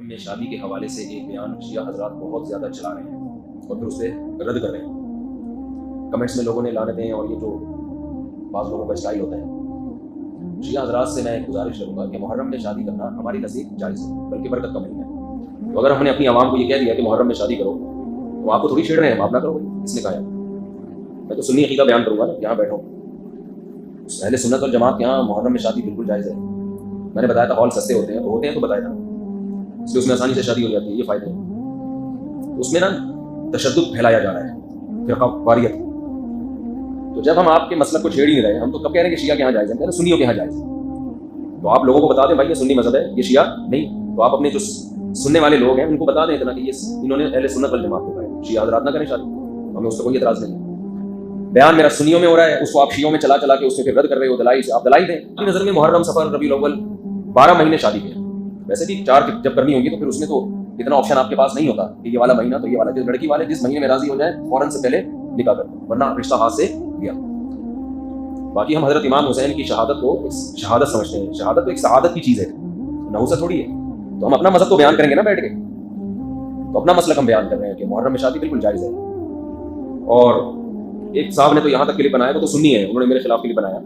میں شادی کے حوالے سے ایک بیان شیعہ حضرات بہت زیادہ چلا رہے ہیں اور پھر اسے رد کر رہے ہیں. کمنٹس میں لوگوں نے لعنتیں ہیں، اور یہ جو بعض لوگوں کا اسٹائل ہوتا ہے. شیعہ حضرات سے میں گزارش کروں گا کہ محرم میں شادی کرنا ہماری نزدیک جائز ہے، بلکہ برکت کا مہینہ ہے. تو اگر ہم نے اپنی عوام کو یہ کہہ دیا کہ محرم میں شادی کرو تو آپ کو تھوڑی چھیڑ رہے ہیں، آپ نہ کرو. اس نے کہا ہے میں تو سنی عقیدہ بیان کروں گا نا، یہاں بیٹھا ہوں. اہل سنت والجماعت کے یہاں محرم میں شادی بالکل جائز ہے. میں نے بتایا تھا ہال سستے ہوتے ہیں تو بتایا تھا، اس لیے اس میں آسانی سے شادی ہو جاتی ہے. یہ فائدے ہیں. اس میں نا تشدد پھیلایا جا رہا ہے، فرقہ واریت. تو جب ہم آپ کے مسلک کو چھیڑ ہی نہیں رہے، ہم تو کب کہہ رہے ہیں کہ شیعہ کے یہاں جائز ہے؟ کہہ رہے سنیوں کے یہاں جائز ہے. تو آپ لوگوں کو بتا دیں بھائی یہ سنی مذہب ہے، یہ شیعہ نہیں. تو آپ اپنے جو سننے والے لوگ ہیں ان کو بتا دیں اتنا کہ یہ انہوں نے اہل سنت والجماعت کو کہا ہے شیعہ حضرات نہ کریں شادی. ہمیں اس پہ کوئی اعتراض نہیں. بیان میرا سنیوں میں ہو رہا ہے، اس کو آپ شیعوں میں چلا کے اس میں پھر رد کر رہے ہو. دلائی سے آپ دلائی دیں. اپنی نظر میں محرم، صفر، ربیع الاول 12 مہینے شادی کے. ویسے بھی 4 جب کرنی ہوگی تو پھر اس میں تو اتنا آپشن آپ کے پاس نہیں ہوتا کہ یہ والا مہینہ تو یہ والا. جو لڑکی والے جس مہینے میں راضی ہو جائے فوراً سے پہلے نکاح کر دیں، ورنہ رشتہ ہاتھ سے گیا. باقی ہم حضرت امام حسین کی شہادت کو ایک شہادت سمجھتے ہیں. شہادت تو ایک سعادت کی چیز ہے، نحوست تھوڑی ہے. تو ہم اپنا مذہب تو بیان کریں گے نا بیٹھ کے. تو اپنا مسلک ہم بیان کر رہے ہیں کہ محرم میں شادی بالکل جائز ہے. اور ایک صاحب نے تو یہاں تک کلپ بنایا، وہ تو سنی ہے، انہوں نے میرے خلاف کلپ بنایا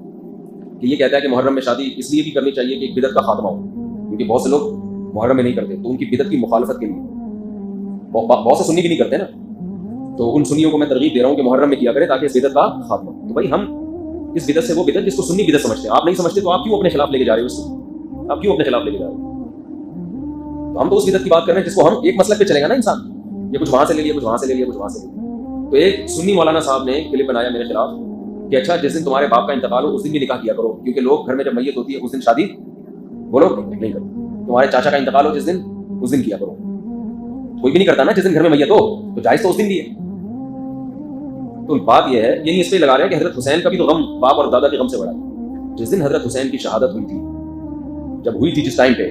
کہ یہ کہتا ہے کہ محرم میں شادی اس لیے بھی کرنی چاہیے کہ ایک بدعت کا خاتمہ ہو، کیونکہ بہت سے لوگ محرم میں نہیں کرتے تو ان کی بدعت کی مخالفت کے لیے. بہت سے سنی بھی نہیں کرتے نا، تو ان سنیوں کو میں ترغیب دے رہا ہوں کہ محرم میں کیا کرے تاکہ اس بدعت کا خاتمہ. تو بھائی ہم اس بدعت سے وہ بدعت جس کو سنی بدعت سمجھتے ہیں، آپ نہیں سمجھتے تو آپ کیوں اپنے خلاف لے کے جا رہے ہو اس کو؟ آپ کیوں اپنے خلاف لے کے جا رہے ہو؟ تو ہم تو اس بدعت کی بات کر رہے ہیں جس کو ہم ایک مسلک پہ چلے گا نا انسان. یہ کچھ وہاں سے لے لیا، کچھ وہاں سے لے لیا، کچھ وہاں سے لے لیا. تو ایک سنی مولانا صاحب نے کلپ بنایا میرے خلاف کہ اچھا جس دن تمہارے باپ کا انتقال ہو اس دن بھی نکاح کیا کرو، کیونکہ لوگ گھر میں جب میت ہوتی ہے اس دن شادی بولو نہیں کرو. تمہارے چاچا کا انتقال ہو جس دن، اس دن کیا کرو. کوئی بھی نہیں کرتا نا جس دن گھر میں میت ہو، تو جائز تو اس دن بھی ہے. تو بات یہ ہے، یہی اس پہ لگا رہے ہیں کہ حضرت حسین کا بھی تو غم باپ اور دادا کے غم سے بڑا ہے. جس دن حضرت حسین کی شہادت ہوئی تھی، جب ہوئی تھی جس ٹائم پہ،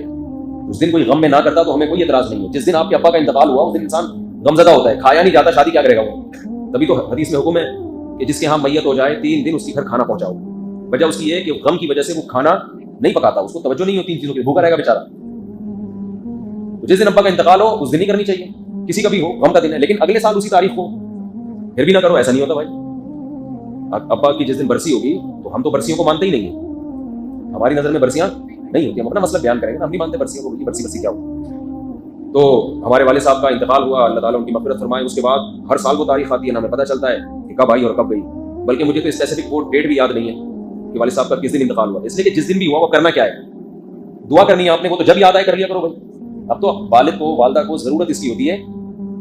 اس دن کوئی غم میں نہ کرتا تو ہمیں کوئی اعتراض نہیں ہے. جس دن آپ کے ابا کا انتقال ہوا اس دن انسان غمزدہ ہوتا ہے. کھایا نہیں جاتا، شادی کیا کرے گا وہ؟ تبھی تو حدیث میں حکم ہے کہ جس کے ہاں میت ہو جائے 3 دن اس کے گھر کھانا پہنچاؤ. وجہ اس کی یہ ہے کہ غم کی وجہ سے وہ کھانا نہیں پکاتا، اس کو توجہ نہیں ہوتی ان چیزوں کی، بھوکا رہے گا بیچارہ. جس دن ابا کا انتقال ہو اس دن ہی کرنی چاہیے، کسی کا بھی ہو، غم کا دن ہے. لیکن اگلے سال اسی تاریخ کو پھر بھی نہ کرو، ایسا نہیں ہوتا بھائی. ابا کی جس دن برسی ہوگی تو ہم تو برسیوں کو مانتے ہی نہیں ہیں، ہماری نظر میں برسیاں نہیں ہوتی. ہم اپنا مسئلہ بیان کریں گے نا، ہم نہیں مانتے برسیوں کو. برسی کیا ہو؟ تو ہمارے والد صاحب کا انتقال ہوا، اللہ تعالیٰ ان کی مغفرت فرمائے. اس کے بعد ہر سال وہ تاریخ آتی ہے نا، ہمیں پتہ چلتا ہے کہ کب آئی اور کب گئی. بلکہ مجھے تو اسپیسیفک ڈیٹ بھی یاد نہیں ہے کہ والد صاحب کا کس دن انتقال ہوا. اس لیے کہ جس دن بھی ہوا وہ کرنا کیا ہے؟ دعا کرنی ہے آپ نے. وہ تو جب یاد آئے کر لیا کرو بھائی. اب تو والد کو، والدہ کو ضرورت اس کی ہوتی ہے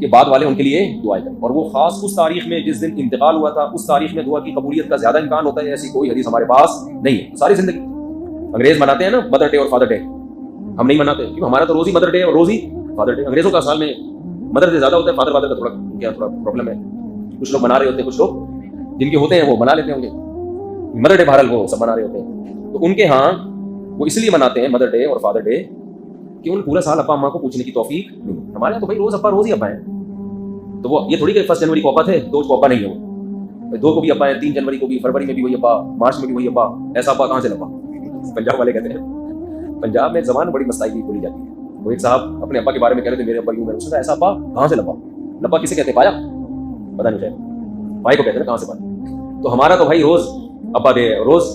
کہ بعد والے ان کے لیے دعائیں کریں، اور وہ خاص اس تاریخ میں جس دن انتقال ہوا تھا اس تاریخ میں دعا کی قبولیت کا زیادہ امکان ہوتا ہے. ایسی کوئی حدیث ہمارے پاس نہیں ہے. ساری زندگی انگریز مناتے ہیں نا مدر ڈے اور فادر ڈے، ہم نہیں مناتے کیونکہ ہمارا تو روز ہی مدر ڈے اور روز ہی فادر ڈے. انگریزوں کا سال میں مدر ڈے زیادہ ہوتا ہے، فادر کا تھوڑا پرابلم ہے. کچھ لوگ منا رہے ہوتے ہیں، کچھ لوگ جن کے ہوتے ہیں وہ منا لیتے ہوں گے. مدر ڈے بہرحال وہ سب منا رہے ہوتے ہیں. تو ان کے ہاں وہ اس لیے مناتے ہیں مدر ڈے اور فادر ڈے کہ ان پورا سال ابا اماں کو پوچھنے کی توفیق نہیں. ہمارے یہاں تو بھائی روز ہی ابا ہیں. تو وہ یہ تھوڑی کہ 1 جنوری کو ابا تھے 2 کو ابا نہیں ہو. 2 کو بھی ابا ہیں، 3 جنوری کو بھی، فروری میں بھی وہی ابا، مارچ میں بھی وہی ابا. ایسا ابا کہاں سے لبا؟ پنجاب والے کہتے ہیں، پنجاب میں زبان بڑی مستعی کی بولی جاتی ہے. وہ ایک صاحب اپنے ابا کے بارے میں کہہ رہے تھے میرے ابا یوں میں، اس نے ایسا ابا کہاں سے لبا؟ لبا کسے کہتے ہیں؟ پایا؟ پتہ نہیں شاید بھائی کو کہتے ہیں کہاں سے پایا. تو ہمارا تو بھائی روز ابا ڈے، روز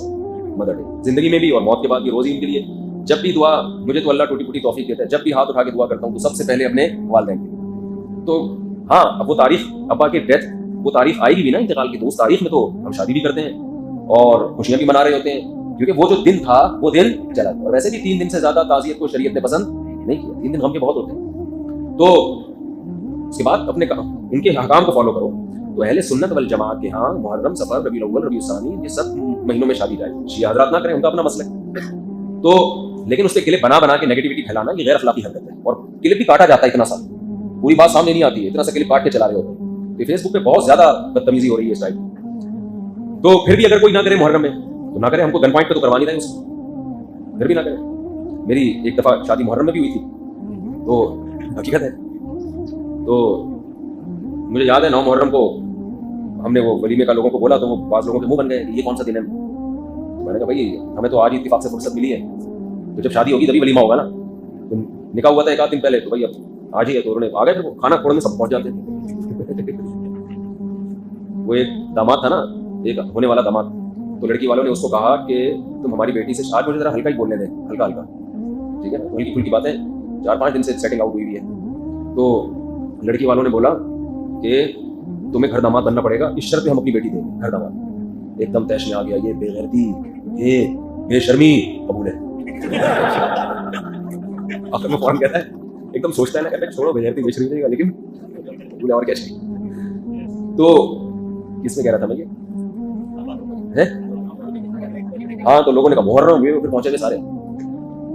مدر ڈے، زندگی میں بھی اور موت کے بعد بھی روز ہی ان کے لیے. جب بھی دعا، مجھے تو اللہ ٹوٹی پھوٹی توفیق دیتا ہے، جب بھی ہاتھ اٹھا کے دعا کرتا ہوں تو سب سے پہلے اپنے والدین کے. تو ہاں اب وہ تاریخ ابا کی ڈیتھ، وہ تاریخ آئے گی بھی نا انتقال کی، تو اس تاریخ میں تو ہم شادی بھی کرتے ہیں اور خوشیاں بھی منا رہے ہوتے ہیں، کیونکہ وہ جو دن تھا وہ دن چلا. اور ویسے بھی 3 دن سے زیادہ تعزیت کو شریعت نے پسند نہیں کیا. 3 دن غم کے بہت ہوتے ہیں. تو اس کے بعد اپنے ان کے احکام کو فالو کرو. تو اہل سنت والجماعت کے ہاں محرم، صفر، ربیع الاول، ربیع الثانی، یہ سب مہینوں میں شادی جائے. شیعہ حضرات نہ کریں، ان کا اپنا مسئلہ ہے. تو لیکن اس پہ کلپ بنا کے نیگیٹیوٹی پھیلانا یہ غیر اخلاقی حرکت ہے. اور کلپ بھی کاٹا جاتا ہے اتنا سا، پوری بات سامنے نہیں آتی ہے، اتنا سا کلپ کاٹ کے چلا رہے ہوتے ہیں. فیس بک پہ بہت زیادہ بدتمیزی ہو رہی ہے اس ٹائپ. تو پھر بھی اگر کوئی نہ کرے محرم میں تو نہ کرے. ہم کو گن پوائنٹ پہ تو کروانی رہے اس کو، پھر بھی نہ کرے. میری ایک دفعہ شادی محرم میں بھی ہوئی تھی، تو حقیقت ہے. تو مجھے یاد ہے 9 محرم کو ہم نے وہ ولیمے کا لوگوں کو بولا تو وہ بعض لوگوں کے منہ بن گئے یہ کون سا دن ہے. میں نے کہا بھائی ہمیں تو آج اتفاق سے فرصت ملی ہے، تو جب شادی ہوگی تبھی ولیمہ ہوگا نا. نکاح ہوا تھا ایک آدھ دن پہلے، تو بھائی اب آج ہی ہے، تو انہوں نے آ گئے تھے، وہ کھانا کھوڑنے سب پہنچ جاتے تھے. وہ ایک داماد تھا نا، ایک ہونے والا داماد، تو لڑکی والوں نے اس کو کہا کہ تم ہماری بیٹی سے آج مجھے ذرا ہلکا ہی بولنے دیں، ہلکا ہلکا، ٹھیک ہے نا، ہلکی پھلکی باتیں، 4-5 دن سے سیٹنگ آؤٹ ہوئی ہے. تو لڑکی والوں نے بولا کہ تمہیں گھر داماد بننا پڑے گا، اس شرط پہ ہم اپنی بیٹی دیں گے گھر داماد. ایک دم تیش میں آ گیا، یہ بے غیرتی، یہ بے شرمی قبول ہے. آخر میں فوراً کہتا ہے، ایک دم سوچتا ہے نا، کہتا ہے چھوڑو بے غیرتی بے شرمی کا، لیکن قبول ہے اور کیا چاہیے. تو کس میں کہہ رہا تھا میں یہ؟ ہاں، تو لوگوں نے کہا محرم ہوئے، پھر پہنچے گے سارے.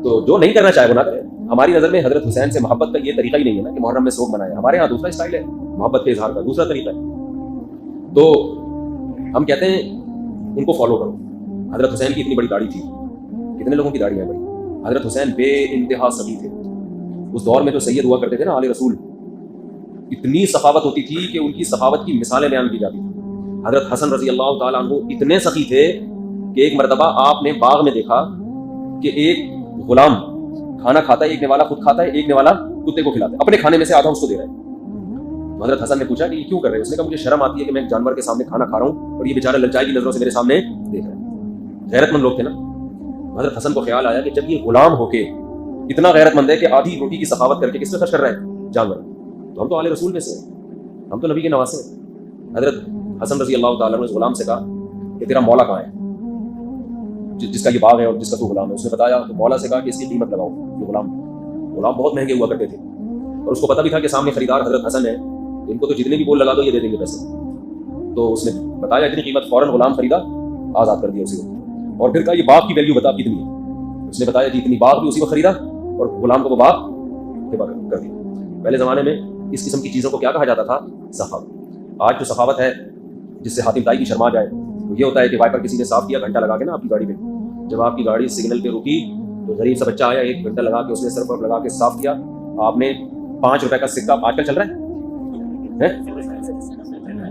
تو جو نہیں کرنا چاہے وہ نہ کرے. ہماری نظر میں حضرت حسین سے محبت کا یہ طریقہ ہی نہیں ہے نا کہ محرم میں سوگ منائے. ہمارے یہاں دوسرا اسٹائل ہے محبت کے اظہار کا، دوسرا طریقہ ہے. تو ہم کہتے ہیں ان کو فالو کرو. حضرت حسین کی اتنی بڑی داڑھی تھی، کتنے لوگوں کی داڑھی ہے بڑی. حضرت حسین بے انتہا سخی تھے. اس دور میں جو سید ہوا کرتے تھے نا آل رسول، اتنی سخاوت ہوتی تھی کہ ان کی سخاوت کی مثالیں بیان کی جاتی تھی. حضرت حسن رضی اللہ تعالیٰ عنہ اتنے سخی تھے کہ ایک مرتبہ آپ نے باغ میں دیکھا کہ ایک غلام کھانا کھاتا ہے، ایک نوالا خود کھاتا ہے، ایک نوالا کتے کو کھلاتا ہے، اپنے کھانے میں سے آدھا اس کو دے رہا ہے. تو حضرت حسن نے پوچھا کہ یہ کیوں کر رہے ہیں؟ اس نے کہا مجھے شرم آتی ہے کہ میں ایک جانور کے سامنے کھانا کھا رہا ہوں اور یہ بیچارہ للچائی کی نظروں سے میرے سامنے دیکھ رہا ہے. غیرت مند لوگ تھے نا. حضرت حسن کو خیال آیا کہ جب یہ غلام ہو کے اتنا غیرت مند ہے کہ آدھی روٹی کی سخاوت کر کے کس میں خرچ کر رہا ہے؟ جانور. تو ہم تو آل رسول میں سے ہیں، ہم تو نبی کے نواسے ہیں. حضرت حسن رضی اللہ تعالیٰ نے اس غلام سے کہا کہ تیرا مولا کہاں ہے جس کا یہ باغ ہے اور جس کا تو غلام ہے؟ اس نے بتایا. تو مولا سے کہا کہ اس کی قیمت لگاؤ. یہ غلام بہت مہنگے ہوا کرتے تھے اور اس کو پتہ بھی تھا کہ سامنے خریدار حضرت حسن ہے، ان کو تو جتنے بھی بول لگا دو یہ دے دیں گے پیسے. تو اس نے بتایا اتنی قیمت، فوراً غلام خریدا، آزاد کر دیا اسی کو. اور پھر کہا یہ باغ کی ویلیو بتا کتنی ہے؟ اس نے بتایا جی اتنی. باغ بھی اسی وقت خریدا اور غلام کو وہ باغ کر دیا. پہلے زمانے میں اس قسم کی چیزوں کو کیا کہا جاتا تھا؟ سخاوت. آج جو سخاوت ہے جس سے حاتم طائی کی شرما جائے وہ یہ ہوتا ہے کہ وائپر کسی نے صاف کیا گھنٹہ لگا کے نا آپ کی گاڑی میں، جب آپ کی گاڑی سگنل پہ رکی تو غریب سا بچہ آیا، 1 گھنٹہ لگا کے اس نے سرف لگا کے صاف کیا. آپ نے 5 روپے کا سکہ آج کل چل رہا ہے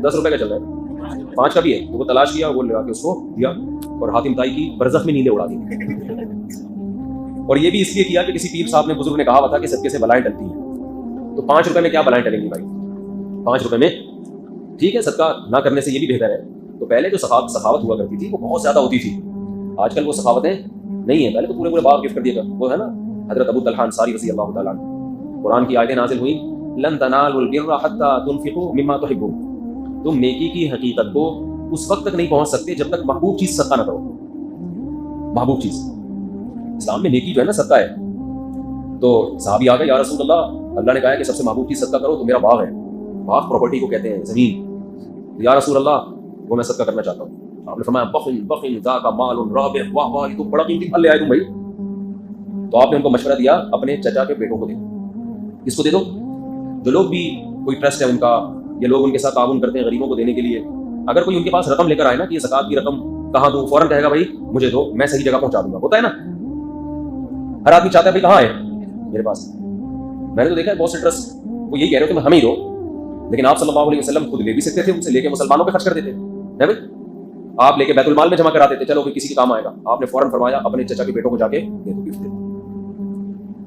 10 روپے کا چل رہا ہے، 5 کا بھی ہے، تو وہ تلاش کیا، وہ لگا کے اس کو دیا اور حاتم طائی کی برزخ میں نیندیں اڑا دی. اور یہ بھی اس لیے کیا کہ کسی پیر صاحب نے بزرگ نے کہا ہوا تھا کہ صدقے سے بلائیں ٹلتی ہیں. تو 5 روپے میں کیا بلائیں ٹلیں گی بھائی؟ 5 روپے میں ٹھیک ہے صدقہ نہ کرنے سے یہ بھی بہتر ہے. تو پہلے جو سخاوت ہوا کرتی تھی وہ بہت زیادہ ہوتی تھی. آج کل وہ سخاوتیں نہیں ہیں. پہلے تو پورے باغ گفٹ کر دیا گیا. وہ ہے نا حضرت ابو طلحہ انصاری رضی اللہ تعالیٰ عنہ، قرآن کی آیتیں نازل ہوئیں، لن تنالوا البر حتى تنفقوا مما تحبون. تم نیکی کی حقیقت کو اس وقت تک نہیں پہنچ سکتے جب تک محبوب چیز صدقہ نہ کرو. محبوب چیز اسلام میں نیکی جو ہے نا صدقہ ہے. تو صحابی آ گئے، یا رسول اللہ نے کہا ہے کہ سب سے محبوب چیز صدقہ کرو، تو میرا باغ ہے. باغ پراپرٹی کو کہتے ہیں، زمین. یا رسول اللہ وہ میں صدقہ کرنا چاہتا ہوں. آپ نے فرمایا بخل ذاک مال رابح. واہ واہ، یہ تو بڑا قیمتی پھل لے آئے تم بھائی. تو آپ نے ان کو مشورہ دیا اپنے چچا کے بیٹوں کو دے دو. کس کو دے دو؟ جو لوگ بھی کوئی ٹرسٹ ہے ان کا، یا لوگ ان کے ساتھ تعاون کرتے ہیں غریبوں کو دینے کے لیے، اگر کوئی ان کے پاس رقم لے کر آئے نا کہ یہ زکوٰۃ کی رقم کہاں دوں، فوراً کہے گا بھائی مجھے دو، میں صحیح جگہ پہنچا دوں گا. ہوتا ہے نا، ہر آدمی چاہتا ہے بھائی کہاں ہے میرے پاس. میں نے تو دیکھا ہے بہت سے ٹرسٹ وہ یہی کہہ رہے ہو کہ ہمیں ہی دو، لیکن آپ صلی اللہ علیہ وسلم خود لے بھی سکتے تھے، ان سے لے کے مسلمانوں پہ خرچ کر دیتے ہے بھائی. آپ لے کے بیت المال میں جمع کراتے تھے، چلو کسی کے کام آئے گا. آپ نے فوراً فرمایا اپنے چچا کے بیٹوں کو جا کے دے دو، گفٹ دے دو.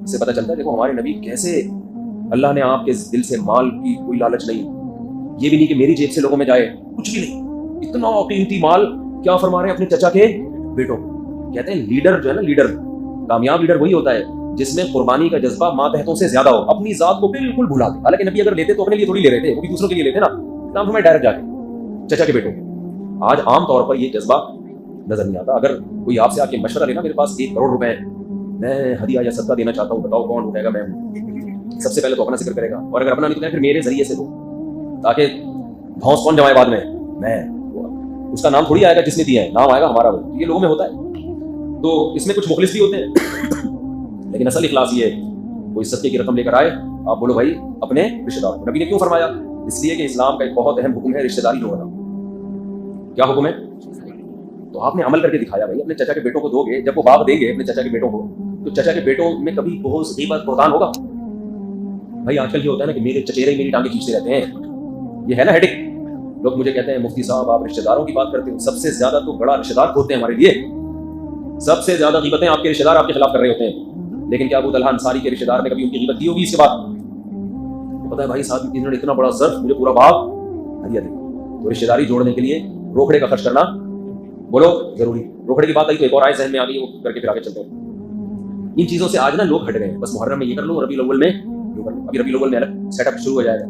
اس سے پتہ چلتا ہے دیکھو ہمارے نبی کیسے، اللہ نے آپ کے دل سے مال کی کوئی لالچ نہیں، یہ بھی نہیں کہ میری جیب سے لوگوں میں جائے، کچھ بھی نہیں. اتنا قیمتی مال کیا فرما رہے ہیں اپنے چچا کے بیٹوں. کہتے ہیں لیڈر جو ہے نا، لیڈر کامیاب لیڈر وہی ہوتا ہے جس میں قربانی کا جذبہ ماتحتوں سے زیادہ ہو، اپنی ذات کو بالکل بھلا دے. حالانکہ نبی اگر لیتے تو اپنے لیے تھوڑی لے رہے تھے، وہ بھی دوسروں کے لیے لیتے نا. نام فرمائے ڈائریکٹ جا کے چچا کے بیٹوں. آج عام طور پر یہ جذبہ نظر نہیں آتا. اگر کوئی آپ سے آ کے مشورہ لینا میرے پاس 1 کروڑ روپے ہیں، میں ہدیہ یا صدقہ دینا چاہتا ہوں، بتاؤ کون اٹھائے گا؟ میں سب سے پہلے تو اپنا ذکر کرے گا، اور اگر اپنا نہیں تو پھر میرے ذریعے سے دو، تاکہ بھونس کون جمائے بعد میں اس کا نام تھوڑی آئے گا جس نے دیا ہے، نام آئے گا ہمارا. یہ لوگوں میں ہوتا ہے. تو اس میں کچھ مخلص بھی ہوتے ہیں، لیکن اصل اخلاص یہ ہے کوئی صدقے کی رقم لے کر آئے آپ بولو بھائی اپنے رشتے دار. نبی نے کیوں فرمایا؟ اس لیے کہ اسلام کا ایک بہت اہم حکم ہے رشتے داری ہونا. کیا حکم ہے؟ تو آپ نے عمل کر کے دکھایا بھائی. اپنے چچا کے بیٹوں کو دو گے، جب وہ باغ دیں گے اپنے چچا کے بیٹوں کو، تو چچا کے بیٹوں میں کبھی بہت غیبت بہتان ہوگا بھائی. آج کل یہ ہوتا ہے نا کہ میرے چچیرے میری ٹانگیں کھینچتے رہتے ہیں، یہ ہے نا ہیڈک. لوگ مجھے کہتے ہیں مفتی صاحب آپ رشتے داروں کی بات کرتے ہیں، سب سے زیادہ تو بڑا رشتے دار ہوتے ہیں ہمارے لیے. سب سے زیادہ غیبتیں آپ کے رشتے دار آپ کے خلاف کر رہے ہوتے ہیں. لیکن کیا ابو طلحہ انصاری کے رشتے دار نے کبھی ان کی غیبت کی ہوگی اس کے بعد؟ پتہ ہے بھائی صاحب انہوں نے اتنا بڑا ظرف مجھے پورا باب ہدیہ دی. تو رشتے داری جوڑنے کے لیے روکڑے کا خرچ کرنا بولو ضروری. روکڑے کی بات آئی تو ایک اور آئے ذہن میں آ گئی, وہ کر کے پھر آگے چلتے ہیں. ان چیزوں سے آج نا لوگ ہٹ گئے ہیں. بس محرم میں یہ کر لو, ربیع الاول میں یہ کر لو. ابھی ربیع الاول میں الگ سیٹ اپ شروع ہو جائے گا.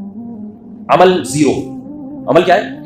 عمل زیرو. عمل کیا ہے؟